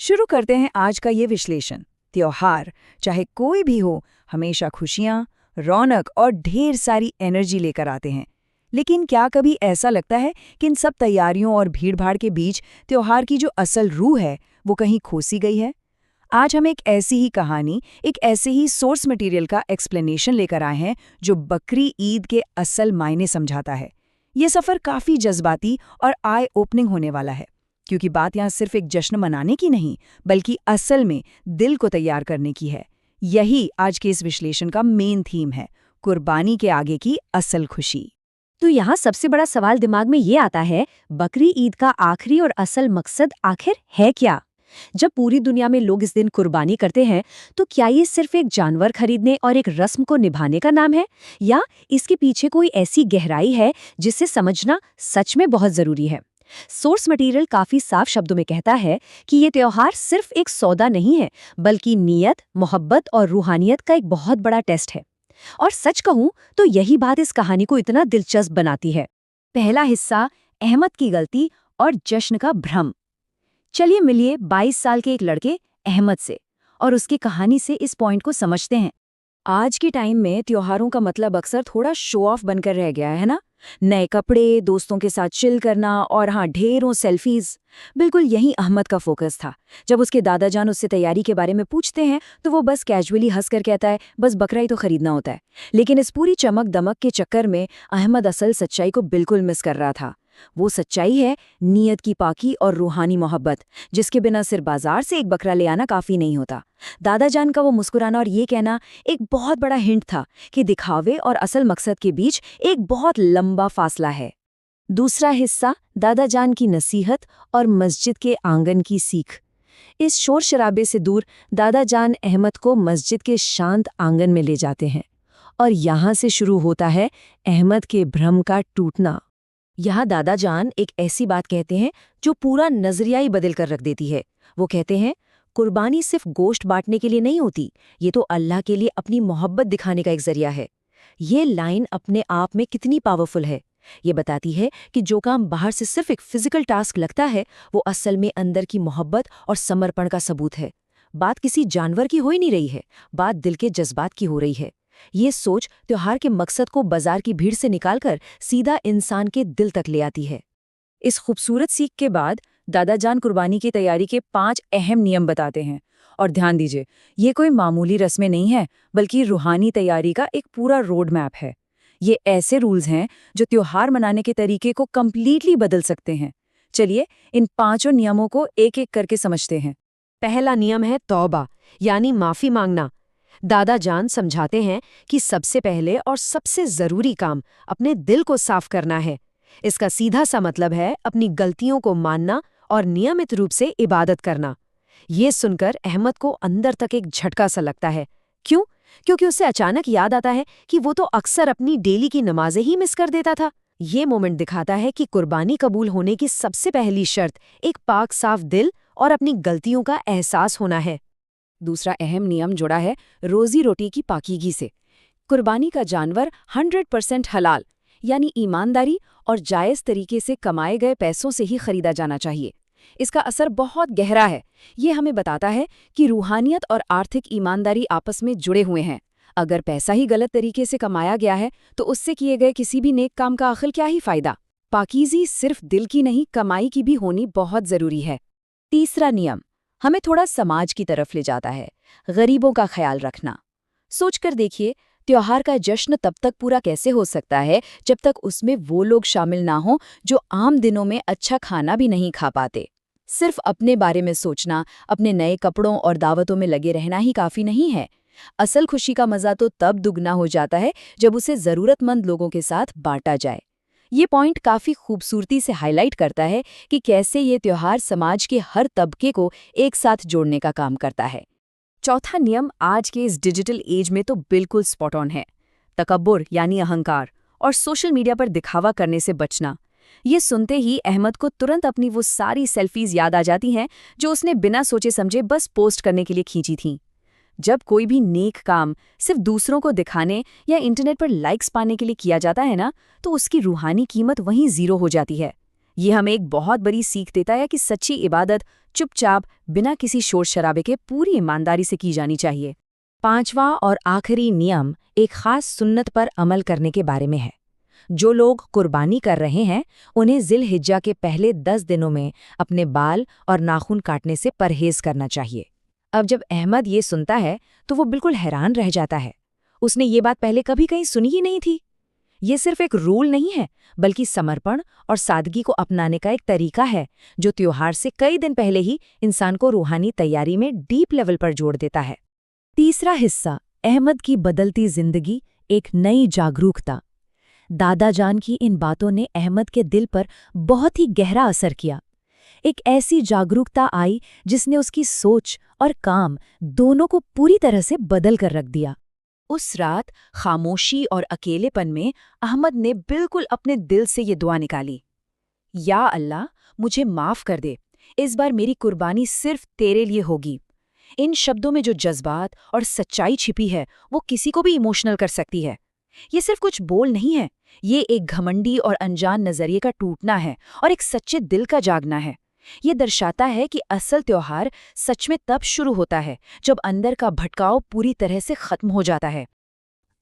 शुरू करते हैं आज का ये विश्लेषण। त्योहार चाहे कोई भी हो, हमेशा खुशियां, रौनक और ढेर सारी एनर्जी लेकर आते हैं। लेकिन क्या कभी ऐसा लगता है कि इन सब तैयारियों और भीड़भाड़ के बीच त्योहार की जो असल रूह है वो कहीं खोसी गई है? आज हम एक ऐसी ही कहानी, एक ऐसे ही सोर्स मटेरियल का एक्सप्लेनेशन लेकर आए हैं जो बकरी ईद के असल मायने समझाता है। ये सफ़र काफ़ी जज्बाती और आई ओपनिंग होने वाला है, क्योंकि बात यहाँ सिर्फ एक जश्न मनाने की नहीं, बल्कि असल में दिल को तैयार करने की है। यही आज के इस विश्लेषण का मेन थीम है, कुर्बानी के आगे की असल खुशी। तो यहाँ सबसे बड़ा सवाल दिमाग में ये आता है, बकरी ईद का आखिरी और असल मकसद आखिर है क्या? जब पूरी दुनिया में लोग इस दिन कुर्बानी करते हैं, तो क्या ये सिर्फ एक जानवर खरीदने और एक रस्म को निभाने का नाम है, या इसके पीछे कोई ऐसी गहराई है जिसे समझना सच में बहुत जरूरी है? सोर्स मटेरियल काफी साफ शब्दों में कहता है कि ये त्योहार सिर्फ एक सौदा नहीं है, बल्कि नीयत, मोहब्बत और रूहानियत का एक बहुत बड़ा टेस्ट है। और सच कहूं तो यही बात इस कहानी को इतना दिलचस्प बनाती है। पहला हिस्सा, अहमद की गलती और जश्न का भ्रम। चलिए मिलिए 22 साल के एक लड़के अहमद से और उसकी कहानी से इस पॉइंट को समझते हैं। आज के टाइम में त्योहारों का मतलब अक्सर थोड़ा शो ऑफ बनकर रह गया है ना? नए कपड़े, दोस्तों के साथ चिल करना और हाँ, ढेरों सेल्फीज। बिल्कुल यही अहमद का फोकस था। जब उसके दादा जान उससे तैयारी के बारे में पूछते हैं तो वो बस कैजुअली हंसकर कहता है, बस बकरा ही तो खरीदना होता है। लेकिन इस पूरी चमक दमक के चक्कर में अहमद असल सच्चाई को बिल्कुल मिस कर रहा था। वो सच्चाई है नीयत की पाकी और रूहानी मोहब्बत, जिसके बिना सिर्फ बाजार से एक बकरा ले आना काफी नहीं होता। दादा जान का वो मुस्कुराना और ये कहना एक बहुत बड़ा हिंट था कि दिखावे और असल मकसद के बीच एक बहुत लंबा फासला है। दूसरा हिस्सा, दादा जान की नसीहत और मस्जिद के आंगन की सीख। इस शोर शराबे से दूर दादा जान अहमद को मस्जिद के शांत आंगन में ले जाते हैं, और यहाँ से शुरू होता है अहमद के भ्रम का टूटना। यहाँ दादा जान एक ऐसी बात कहते हैं जो पूरा नजरिया ही बदल कर रख देती है। वो कहते हैं, कुर्बानी सिर्फ गोश्त बांटने के लिए नहीं होती, ये तो अल्लाह के लिए अपनी मोहब्बत दिखाने का एक जरिया है। ये लाइन अपने आप में कितनी पावरफुल है। ये बताती है कि जो काम बाहर से सिर्फ एक फिजिकल टास्क लगता है, वो असल में अंदर की मोहब्बत और समर्पण का सबूत है। बात किसी जानवर की हो ही नहीं रही है, बात दिल के जज्बात की हो रही है। ये सोच त्योहार के मकसद को बाजार की भीड़ से निकालकर सीधा इंसान के दिल तक ले आती है। इस खूबसूरत सीख के बाद दादा जान कुर्बानी की तैयारी के 5 अहम नियम बताते हैं। और ध्यान दीजिए, ये कोई मामूली रस्में नहीं है, बल्कि रूहानी तैयारी का एक पूरा रोड मैप है। ये ऐसे रूल्स हैं जो त्योहार मनाने के तरीके को कंप्लीटली बदल सकते हैं। चलिए इन 5 नियमों को एक एक करके समझते हैं। पहला नियम है तौबा, यानी माफी मांगना। दादा जान समझाते हैं कि सबसे पहले और सबसे जरूरी काम अपने दिल को साफ करना है। इसका सीधा सा मतलब है अपनी गलतियों को मानना और नियमित रूप से इबादत करना। ये सुनकर अहमद को अंदर तक एक झटका सा लगता है। क्यों? क्योंकि उसे अचानक याद आता है कि वो तो अक्सर अपनी डेली की नमाजें ही मिस कर देता था। ये मोमेंट दिखाता है कि कुर्बानी कबूल होने की सबसे पहली शर्त एक पाक साफ दिल और अपनी गलतियों का एहसास होना है। दूसरा अहम नियम जुड़ा है रोजी रोटी की पाकीगी से। कुर्बानी का जानवर 100% हलाल, यानी ईमानदारी और जायज़ तरीके से कमाए गए पैसों से ही खरीदा जाना चाहिए। इसका असर बहुत गहरा है। ये हमें बताता है कि रूहानियत और आर्थिक ईमानदारी आपस में जुड़े हुए हैं। अगर पैसा ही गलत तरीके से कमाया गया है तो उससे किए गए किसी भी नेक काम का आखिर क्या ही फायदा। पाकीज़ी सिर्फ दिल की नहीं, कमाई की भी होनी बहुत ज़रूरी है। तीसरा नियम हमें थोड़ा समाज की तरफ ले जाता है, गरीबों का ख्याल रखना। सोचकर देखिए, त्योहार का जश्न तब तक पूरा कैसे हो सकता है जब तक उसमें वो लोग शामिल ना हों जो आम दिनों में अच्छा खाना भी नहीं खा पाते। सिर्फ अपने बारे में सोचना, अपने नए कपड़ों और दावतों में लगे रहना ही काफी नहीं है। असल खुशी का मजा तो तब दुगना हो जाता है जब उसे जरूरतमंद लोगों के साथ बांटा जाए। ये पॉइंट काफी खूबसूरती से हाईलाइट करता है कि कैसे ये त्योहार समाज के हर तबके को एक साथ जोड़ने का काम करता है। चौथा नियम आज के इस डिजिटल एज में तो बिल्कुल स्पॉट ऑन है। तकब्बुर यानी अहंकार और सोशल मीडिया पर दिखावा करने से बचना। ये सुनते ही अहमद को तुरंत अपनी वो सारी सेल्फीज याद आ जाती हैं जो उसने बिना सोचे समझे बस पोस्ट करने के लिए खींची थीं। जब कोई भी नेक काम सिर्फ दूसरों को दिखाने या इंटरनेट पर लाइक्स पाने के लिए किया जाता है ना, तो उसकी रूहानी कीमत वहीं जीरो हो जाती है। ये हमें एक बहुत बड़ी सीख देता है कि सच्ची इबादत चुपचाप बिना किसी शोर शराबे के पूरी ईमानदारी से की जानी चाहिए। 5वां और आखिरी नियम एक खास सुन्नत पर अमल करने के बारे में है। जो लोग कुर्बानी कर रहे हैं उन्हें ज़िल-हिज्जा के पहले 10 दिनों में अपने बाल और नाखून काटने से परहेज करना चाहिए। अब जब अहमद ये सुनता है तो वो बिल्कुल हैरान रह जाता है। उसने ये बात पहले कभी कहीं सुनी ही नहीं थी। ये सिर्फ एक रूल नहीं है, बल्कि समर्पण और सादगी को अपनाने का एक तरीका है जो त्योहार से कई दिन पहले ही इंसान को रूहानी तैयारी में डीप लेवल पर जोड़ देता है। तीसरा हिस्सा, अहमद की बदलती जिंदगी, एक नई जागरूकता। दादा जान की इन बातों ने अहमद के दिल पर बहुत ही गहरा असर किया। एक ऐसी जागरूकता आई जिसने उसकी सोच और काम दोनों को पूरी तरह से बदल कर रख दिया। उस रात खामोशी और अकेलेपन में अहमद ने बिल्कुल अपने दिल से ये दुआ निकाली, या अल्लाह मुझे माफ़ कर दे, इस बार मेरी कुर्बानी सिर्फ तेरे लिए होगी। इन शब्दों में जो जज्बात और सच्चाई छिपी है वो किसी को भी इमोशनल कर सकती है। ये सिर्फ कुछ बोल नहीं है, ये एक घमंडी और अनजान नज़रिए का टूटना है और एक सच्चे दिल का जागना है। ये दर्शाता है कि असल त्योहार सच में तब शुरू होता है जब अंदर का भटकाव पूरी तरह से खत्म हो जाता है।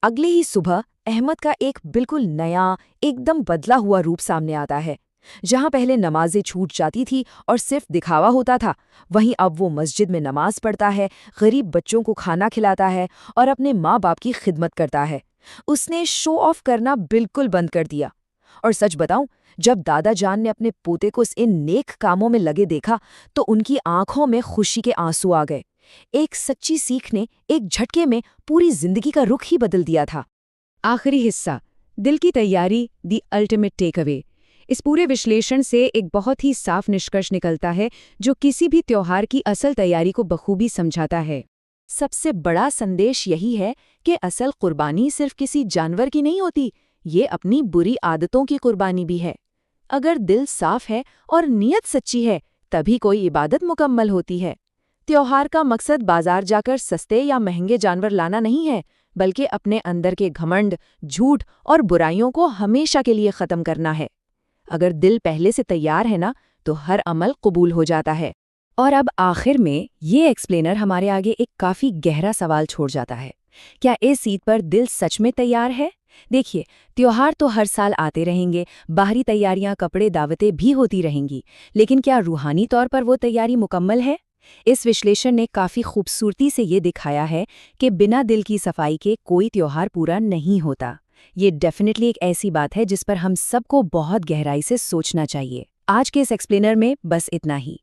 अगले ही सुबह अहमद का एक बिल्कुल नया, एकदम बदला हुआ रूप सामने आता है। जहां पहले नमाजें छूट जाती थी और सिर्फ दिखावा होता था, वहीं अब वो मस्जिद में नमाज पढ़ता है, गरीब बच्चों को खाना खिलाता है और अपने माँ बाप की खिदमत करता है। उसने शो ऑफ करना बिल्कुल बंद कर दिया। और सच बताऊं, जब दादा जान ने अपने पोते को इन नेक कामों में लगे देखा तो उनकी आंखों में खुशी के आंसू आ गए। एक सच्ची सीख ने एक झटके में पूरी जिंदगी का रुख ही बदल दिया था। आखिरी हिस्सा, दिल की तैयारी, द अल्टीमेट टेक अवे। इस पूरे विश्लेषण से एक बहुत ही साफ निष्कर्ष निकलता है जो किसी भी त्योहार की असल तैयारी को बखूबी समझाता है। सबसे बड़ा संदेश यही है कि असल कुर्बानी सिर्फ किसी जानवर की नहीं होती, ये अपनी बुरी आदतों की कुर्बानी भी है। अगर दिल साफ है और नीयत सच्ची है तभी कोई इबादत मुकम्मल होती है। त्योहार का मकसद बाजार जाकर सस्ते या महंगे जानवर लाना नहीं है, बल्कि अपने अंदर के घमंड, झूठ और बुराइयों को हमेशा के लिए ख़त्म करना है। अगर दिल पहले से तैयार है ना, तो हर अमल कबूल हो जाता है। और अब आखिर में ये एक्सप्लेनर हमारे आगे एक काफ़ी गहरा सवाल छोड़ जाता है। क्या इस ईद पर दिल सच में तैयार है? देखिए, त्योहार तो हर साल आते रहेंगे, बाहरी तैयारियां, कपड़े, दावतें भी होती रहेंगी, लेकिन क्या रूहानी तौर पर वो तैयारी मुकम्मल है? इस विश्लेषण ने काफ़ी खूबसूरती से ये दिखाया है कि बिना दिल की सफाई के कोई त्योहार पूरा नहीं होता। ये डेफिनेटली एक ऐसी बात है जिस पर हम सबको बहुत गहराई से सोचना चाहिए। आज के इस एक्सप्लेनर में बस इतना ही।